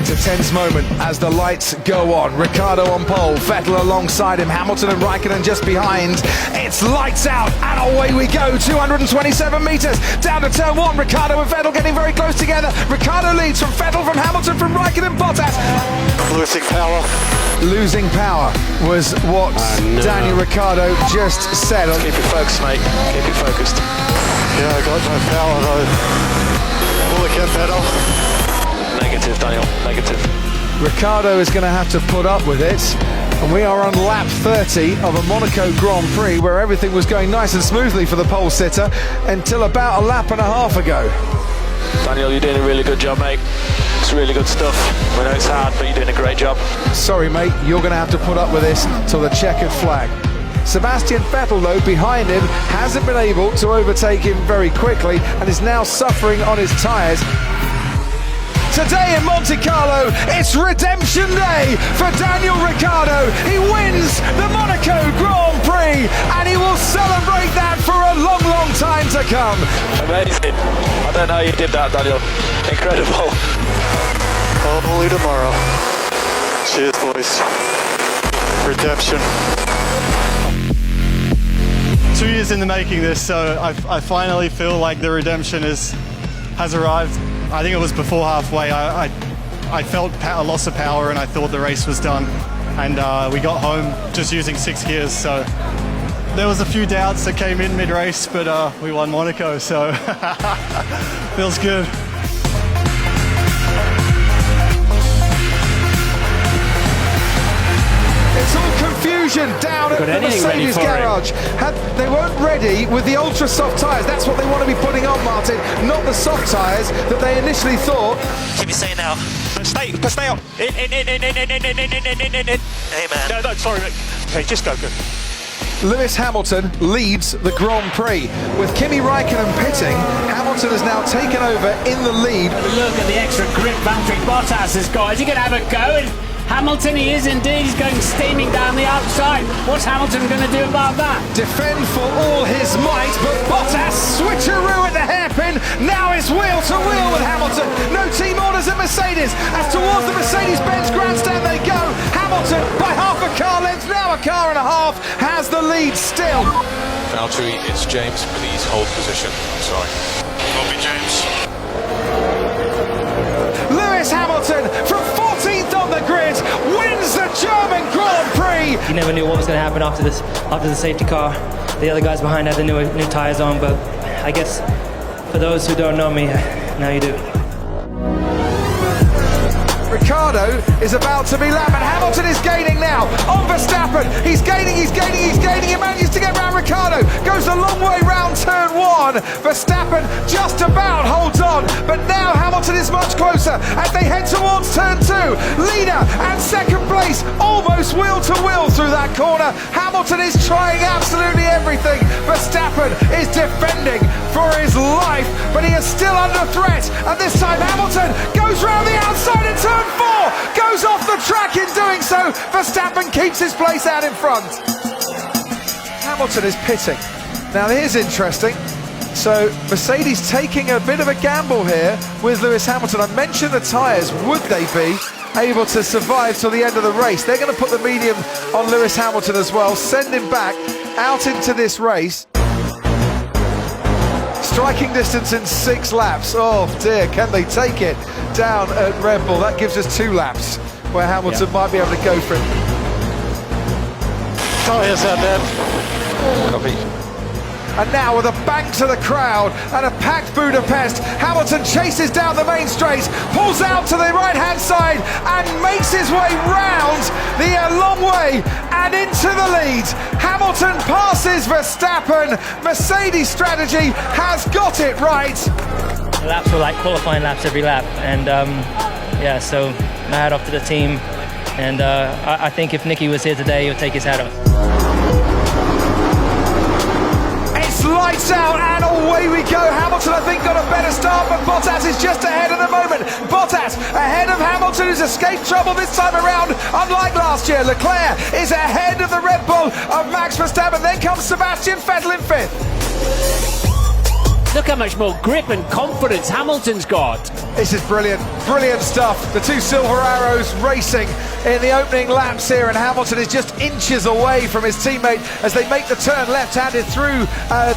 It's a tense moment as the lights go on. Ricciardo on pole, Vettel alongside him, Hamilton and Raikkonen just behind. It's lights out and away we go. 227 metres down to turn one. Ricciardo and Vettel getting very close together. Ricciardo leads from Vettel, from Hamilton, from Raikkonen, Bottas. Losing power. Losing power was what Daniel Ricciardo just said. Keep it focused, mate. Keep it focused. Yeah, I got no power though. Will it get better? Negative, Daniel. Negative. Ricciardo is going to have to put up with it. And we are on lap 30 of a Monaco Grand Prix where everything was going nice and smoothly for the pole sitter until about a lap and a half ago. Daniel, you're doing a really good job, mate. It's really good stuff. We know it's hard, but you're doing a great job. Sorry, mate, you're going to have to put up with this till the checkered flag. Sebastian Vettel, though, behind him, hasn't been able to overtake him very quickly and is now suffering on his tyres. Today in Monte Carlo, it's redemption day for Daniel Ricciardo. He wins the Monaco Grand Prix and he will celebrate that for a long, long time to come. Amazing. I don't know how you did that, Daniel. Incredible. Hopefully tomorrow. Cheers, boys. Redemption. 2 years in the making this, so I finally feel like the redemption has arrived. I think it was before halfway. I felt a loss of power and I thought the race was done. And we got home just using 6 gears, so there was a few doubts that came in mid-race, but we won Monaco, so feels good. It's all confusion down at the Mercedes garage. They weren't ready with the ultra soft tyres. That's what they want to be putting on, Martin, not the soft tyres that they initially thought. Keep it saying now. Stay up. In. Hey, man. No, sorry, mate. Okay, just go. Lewis Hamilton leads the Grand Prix. With Kimi Raikkonen pitting, Hamilton has now taken over in the lead. Look at the extra grip Valtteri Bottas has got. Is he going to have a go? And Hamilton, he is indeed. He's going steaming down the outside. What's Hamilton going to do about that? Defend for all his might, but Bottas switcheroo at the hairpin. Now it's wheel to wheel with Hamilton. No team orders at Mercedes. As towards the Mercedes-Benz grandstand they go. Hamilton by half a car length, now a car and a half, has the lead still. Valtteri, it's James. Please hold position. I'm sorry. Bobby James. Lewis Hamilton from 14th on the grid wins the German Grand Prix. You never knew what was going to happen after the safety car. The other guys behind had the new tyres on, but I guess for those who don't know me, now you do. Ricciardo is about to be lapped and Hamilton is gaining now on Verstappen. He's gaining. He manages to get round Ricciardo. Goes a long way round turn one. Verstappen just about holds on, but now Hamilton is much closer as they head towards turn two. Leader and second place almost wheel to wheel through that corner. Hamilton is trying absolutely everything. Verstappen is defending for his life, but he is still under threat. And this time Hamilton goes round the outside in turn four, goes off the track in doing so. Verstappen keeps his place out in front. Hamilton is pitting. Now here's interesting. So Mercedes taking a bit of a gamble here with Lewis Hamilton. I mentioned the tyres. Would they be able to survive till the end of the race? They're going to put the medium on Lewis Hamilton as well, send him back out into this race. Striking distance in 6 laps. Oh dear, can they take it down at Red Bull? That gives us 2 laps where Hamilton might be able to go for it. Tyres out there. Copy. And now with a bang to the crowd and a packed Budapest, Hamilton chases down the main straight, pulls out to the right-hand side and makes his way round the long way and into the lead. Hamilton passes Verstappen. Mercedes strategy has got it right. The laps were like qualifying laps every lap, and yeah, so my hat off to the team. And I think if Nicky was here today, he would take his hat off. Lights out and away we go. Hamilton, I think, got a better start, but Bottas is just ahead at the moment. Bottas ahead of Hamilton, who's escaped trouble this time around, unlike last year. Leclerc is ahead of the Red Bull of Max Verstappen. Then comes Sebastian Vettel in 5th. Look how much more grip and confidence Hamilton's got. This is brilliant, brilliant stuff. The two Silver Arrows racing in the opening laps here, and Hamilton is just inches away from his teammate as they make the turn left-handed through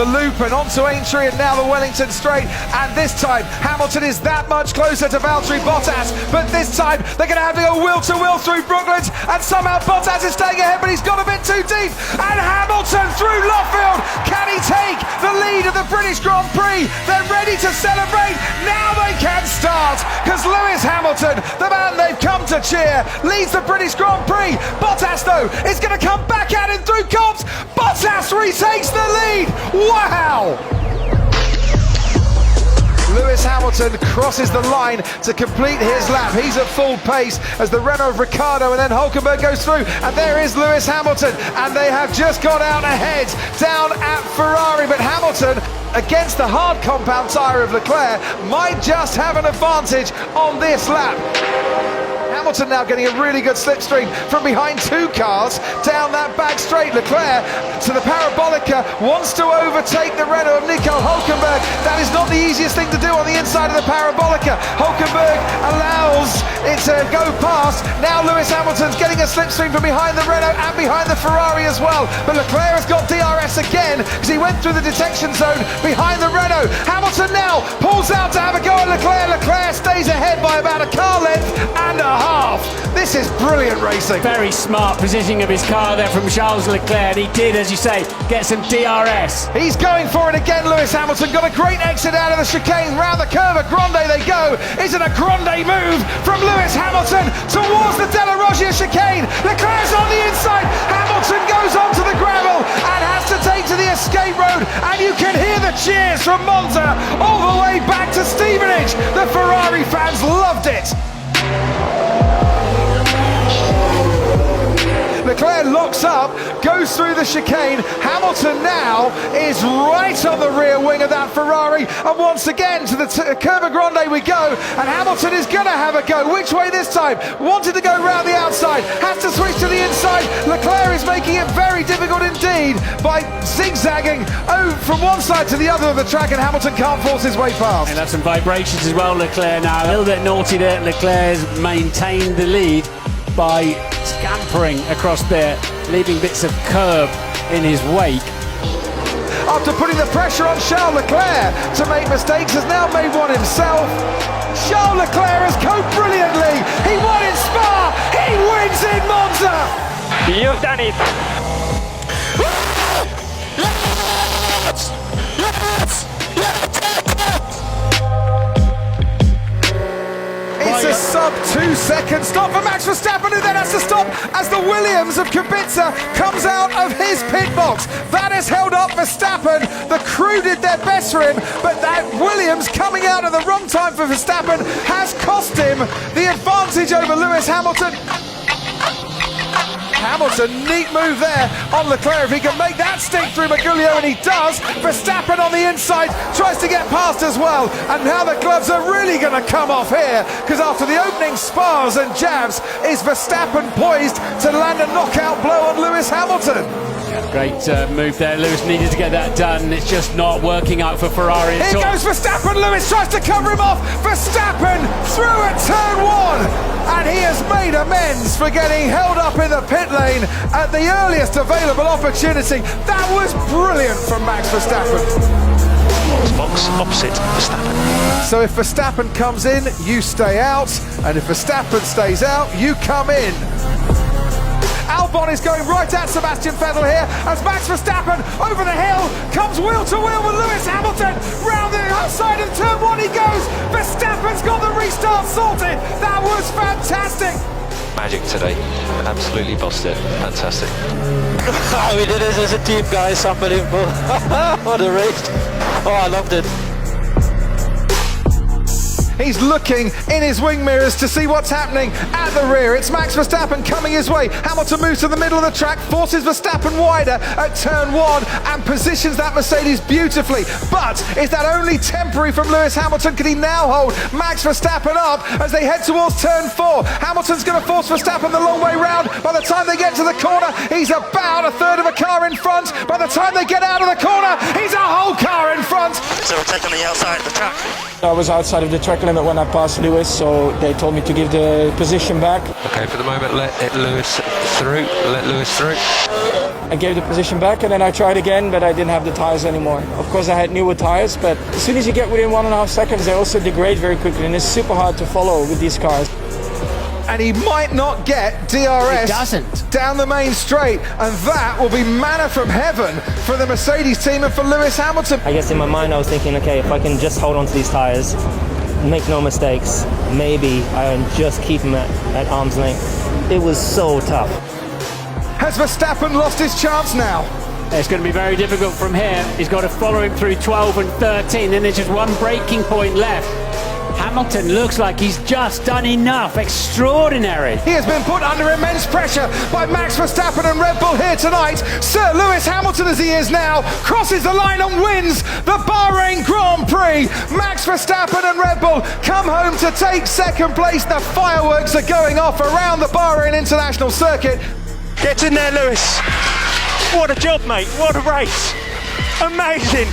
the loop and onto Aintree and now the Wellington Straight. And this time, Hamilton is that much closer to Valtteri Bottas, but this time they're going to have to go wheel-to-wheel through Brooklands, and somehow Bottas is staying ahead, but he's got a bit too deep. And Hamilton through Luffield. Can he take the lead of the British Grand Prix? They're ready to celebrate. Now they can start, because Lewis Hamilton, the man they've come to cheer, leads the British Grand Prix. Bottas, though, is going to come back at him through Copse. Bottas retakes the lead. Wow! Lewis Hamilton crosses the line to complete his lap. He's at full pace as the Renault of Ricciardo, and then Hülkenberg goes through, and there is Lewis Hamilton, and they have just got out ahead down at Ferrari. But Hamilton, against the hard compound tyre of Leclerc, might just have an advantage on this lap. Hamilton now getting a really good slipstream from behind two cars down that back straight. Leclerc to the Parabolica, wants to overtake the Renault of Nico Hülkenberg. That is not the easiest thing to do on the inside of the Parabolica. Hülkenberg allows it to go past. Now Lewis Hamilton's getting a slipstream from behind the Renault and behind the Ferrari as well. But Leclerc has got DRS again because he went through the detection zone behind the Renault. Hamilton now pulls out to have a go at Leclerc. Leclerc stays ahead by about a car length and a half. This is brilliant racing. Very smart positioning of his car there from Charles Leclerc, and he did, as you say, get some DRS. He's going for it again, Lewis Hamilton. Got a great exit out of the chicane. Round the curve, a grande they go. Isn't a grande move from Lewis Hamilton towards the Della Roggia chicane. Leclerc's on the inside. Hamilton goes onto the gravel and has to take to the escape road. And you can hear the cheers from Monza all the way back to Stevenage. The Ferrari fans loved it. Leclerc locks up, goes through the chicane. Hamilton now is right on the rear wing of that Ferrari, and once again to the Curva Grande we go, and Hamilton is going to have a go. Which way this time? Wanted to go round the outside, has to switch to the inside. Leclerc is making it very difficult indeed by zigzagging from one side to the other of the track, and Hamilton can't force his way past. And that's some vibrations as well, Leclerc now. A little bit naughty there. Leclerc has maintained the lead by scampering across there, leaving bits of curb in his wake. After putting the pressure on Charles Leclerc to make mistakes, has now made one himself. Charles Leclerc has coped brilliantly. He won in Spa. He wins in Monza. You've done it. It's a sub-2 second stop for Max Verstappen, who then has to stop as the Williams of Kubica comes out of his pit box. That has held up Verstappen. The crew did their best for him, but that Williams coming out at the wrong time for Verstappen has cost him the advantage over Lewis Hamilton. Hamilton, neat move there on Leclerc. If he can make that stick through Magulio, and he does. Verstappen on the inside tries to get past as well, and now the gloves are really going to come off here, because after the opening spars and jabs, is Verstappen poised to land a knockout blow on Lewis Hamilton. Great move there. Lewis needed to get that done. It's just not working out for Ferrari at all. Here goes Verstappen. Lewis tries to cover him off. Verstappen through at turn one, and he has made amends for getting held up in the pit lane at the earliest available opportunity. That was brilliant from Max Verstappen. Box opposite Verstappen. So if Verstappen comes in, you stay out, and if Verstappen stays out, you come in. Albon is going right at Sebastian Vettel here as Max Verstappen over the hill comes wheel to wheel with Lewis Hamilton. Round the outside of turn one he goes. Verstappen's got the restart sorted. That was fantastic. Magic today. Absolutely bossed it. Fantastic. We did it as a team, guys. Unbelievable. What a race. Oh, I loved it. He's looking in his wing mirrors to see what's happening at the rear. It's Max Verstappen coming his way. Hamilton moves to the middle of the track, forces Verstappen wider at turn 1 and positions that Mercedes beautifully. But is that only temporary from Lewis Hamilton? Can he now hold Max Verstappen up as they head towards turn 4? Hamilton's going to force Verstappen the long way round. By the time they get to the corner, he's about a third of a car in front. By the time they get out of the corner, he's a whole car in front. So we're taking the outside of the track. I was outside of the track limit when I passed Lewis, so they told me to give the position back. Okay, for the moment, let Lewis through. Let Lewis through. I gave the position back and then I tried again, but I didn't have the tyres anymore. Of course, I had newer tyres, but as soon as you get within 1.5 seconds, they also degrade very quickly, and it's super hard to follow with these cars. And he might not get DRS down the main straight, and that will be manna from heaven for the Mercedes team and for Lewis Hamilton. I guess in my mind I was thinking, okay, if I can just hold on to these tyres, make no mistakes, maybe I can just keep him at arm's length. It was so tough. Has Verstappen lost his chance now? It's going to be very difficult from here. He's got to follow him through 12 and 13, then there's just one braking point left. Hamilton looks like he's just done enough. Extraordinary. He has been put under immense pressure by Max Verstappen and Red Bull here tonight. Sir Lewis Hamilton, as he is now, crosses the line and wins the Bahrain Grand Prix. Max Verstappen and Red Bull come home to take second place. The fireworks are going off around the Bahrain International Circuit. Get in there, Lewis. What a job, mate. What a race. Amazing.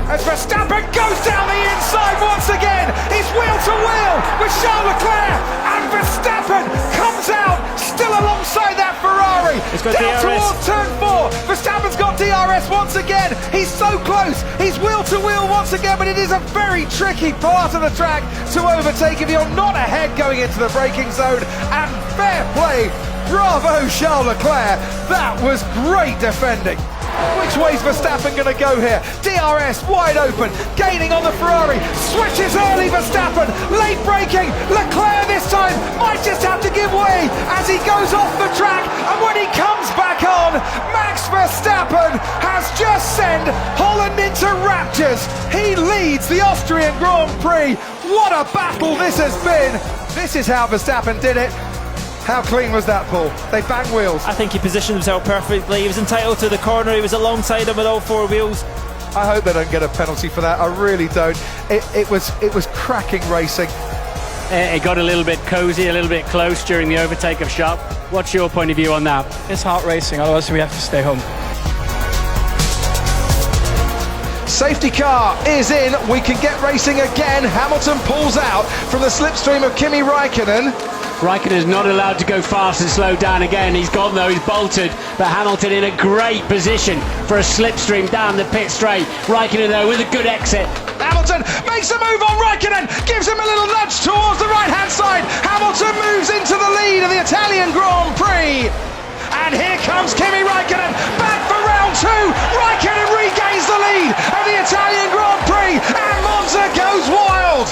As Verstappen goes down the inside once again, he's wheel to wheel with Charles Leclerc, and Verstappen comes out still alongside that Ferrari. He's got down DRS. towards turn 4. Verstappen's got DRS once again. He's so close. He's wheel to wheel once again, but it is a very tricky part of the track to overtake if you're not ahead going into the braking zone. And fair play. Bravo, Charles Leclerc. That was great defending. Which way's Verstappen going to go here? DRS wide open, gaining on the Ferrari, switches early Verstappen, late braking, Leclerc this time might just have to give way as he goes off the track, and when he comes back on, Max Verstappen has just sent Holland into raptures. He leads the Austrian Grand Prix. What a battle this has been. This is how Verstappen did it. How clean was that, Paul? They bang wheels. I think he positioned himself perfectly. He was entitled to the corner. He was alongside him with all 4 wheels. I hope they don't get a penalty for that. I really don't. It was cracking racing. It got a little bit cosy, a little bit close during the overtake of Sharp. What's your point of view on that? It's hard racing, otherwise we have to stay home. Safety car is in. We can get racing again. Hamilton pulls out from the slipstream of Kimi Raikkonen. Raikkonen's not allowed to go fast and slow down again. He's gone though, he's bolted, but Hamilton in a great position for a slipstream down the pit straight. Raikkonen though with a good exit. Hamilton makes a move on Raikkonen, gives him a little nudge towards the right-hand side. Hamilton moves into the lead of the Italian Grand Prix. And here comes Kimi Raikkonen, back for round 2. Raikkonen regains the lead of the Italian Grand Prix, and Monza goes wild.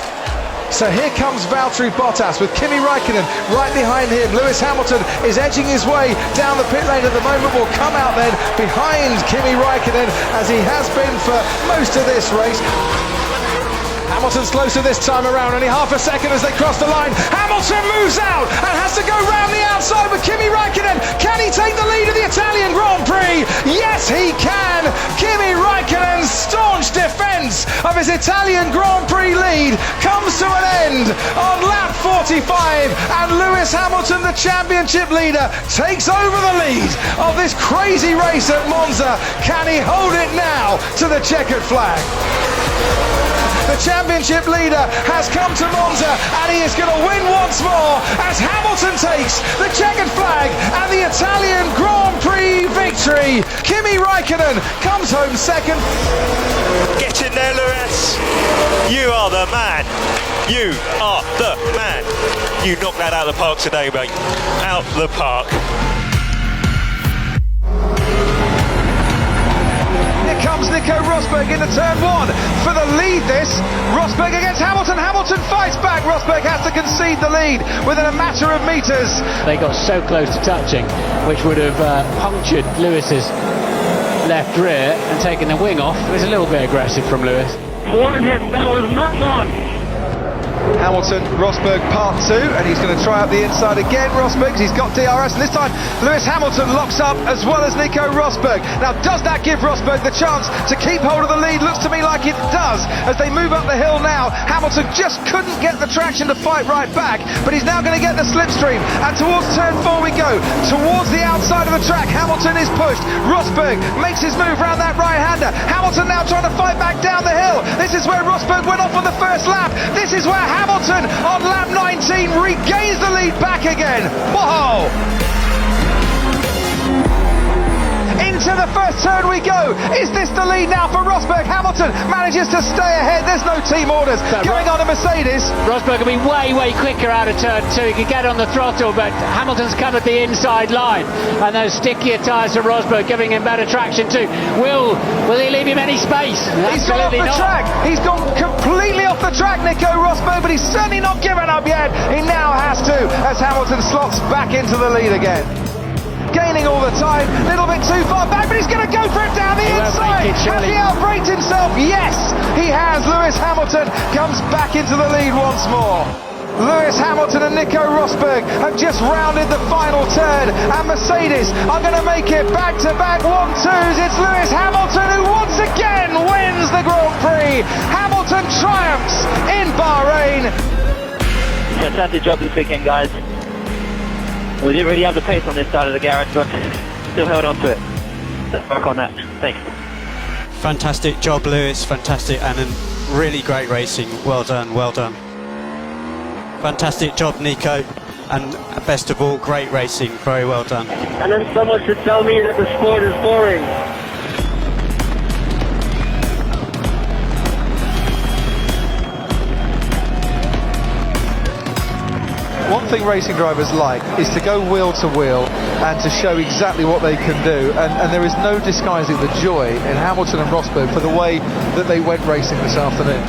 So here comes Valtteri Bottas with Kimi Raikkonen right behind him. Lewis Hamilton is edging his way down the pit lane at the moment. Will come out then behind Kimi Raikkonen as he has been for most of this race. Hamilton's closer this time around, only half a second as they cross the line. Hamilton moves out and has to go round the outside with Kimi Raikkonen. Can he take the lead of the Italian Grand Prix? Yes, he can. Kimi Raikkonen's staunch defence of his Italian Grand Prix lead comes to an end on lap 45, and Lewis Hamilton, the championship leader, takes over the lead of this crazy race at Monza. Can he hold it now to the checkered flag? The championship leader has come to Monza, and he is going to win once more as Hamilton takes the checkered flag and the Italian Grand Prix victory. Kimi Raikkonen comes home second. Get in there, Lewis. You are the man. You are the man. You knocked that out of the park today, mate. Out the park. Here comes Nico Rosberg into turn 1 for the lead this. Rosberg against Hamilton. Hamilton fights back. Rosberg has to concede the lead within a matter of metres. They got so close to touching, which would have punctured Lewis's left rear and taken the wing off. It was a little bit aggressive from Lewis. Warned him, that was not on. Hamilton, Rosberg part 2, and he's going to try up the inside again. Rosberg, he's got DRS, and this time Lewis Hamilton locks up as well as Nico Rosberg. Now, does that give Rosberg the chance to keep hold of the lead? Looks to me like it does as they move up the hill now. Hamilton just couldn't get the traction to fight right back, but he's now going to get the slipstream, and towards turn 4 we go. Towards the outside of the track, Hamilton is pushed. Rosberg makes his move round that right-hander. Hamilton now trying to fight back down the hill. This is where Rosberg went off on the first lap. This is where Hamilton on lap 19 regains the lead back again. Whoa! Into the first turn we go. Is this the lead now for Rosberg? Hamilton manages to stay ahead. There's no team orders going on a Mercedes. Rosberg will be way quicker out of turn 2. He could get on the throttle, but Hamilton's covered the inside line, and those stickier tyres for Rosberg giving him better traction too. Will he leave him any space? He's gone off the track. He's gone completely off the track, Nico Rosberg, but he's certainly not given up yet. He now has to, as Hamilton slots back into the lead again. Gaining all the time, a little bit too far back, but he's going to go for it down the inside. Has he outbraked himself? Yes, he has. Lewis Hamilton comes back into the lead once more. Lewis Hamilton and Nico Rosberg have just rounded the final turn, and Mercedes are going to make it back-to-back 1-2s. It's Lewis Hamilton who once again wins the Grand Prix. Hamilton triumphs in Bahrain. Fantastic job this weekend, guys. We didn't really have the pace on this side of the garage, but still held on to it. Let's work on that. Thanks. Fantastic job, Lewis. Fantastic, and really great racing. Well done, well done. Fantastic job, Nico, and best of all, great racing. Very well done. And then someone should tell me that the sport is boring. One thing racing drivers like is to go wheel to wheel and to show exactly what they can do, and there is no disguising the joy in Hamilton and Rosberg for the way that they went racing this afternoon.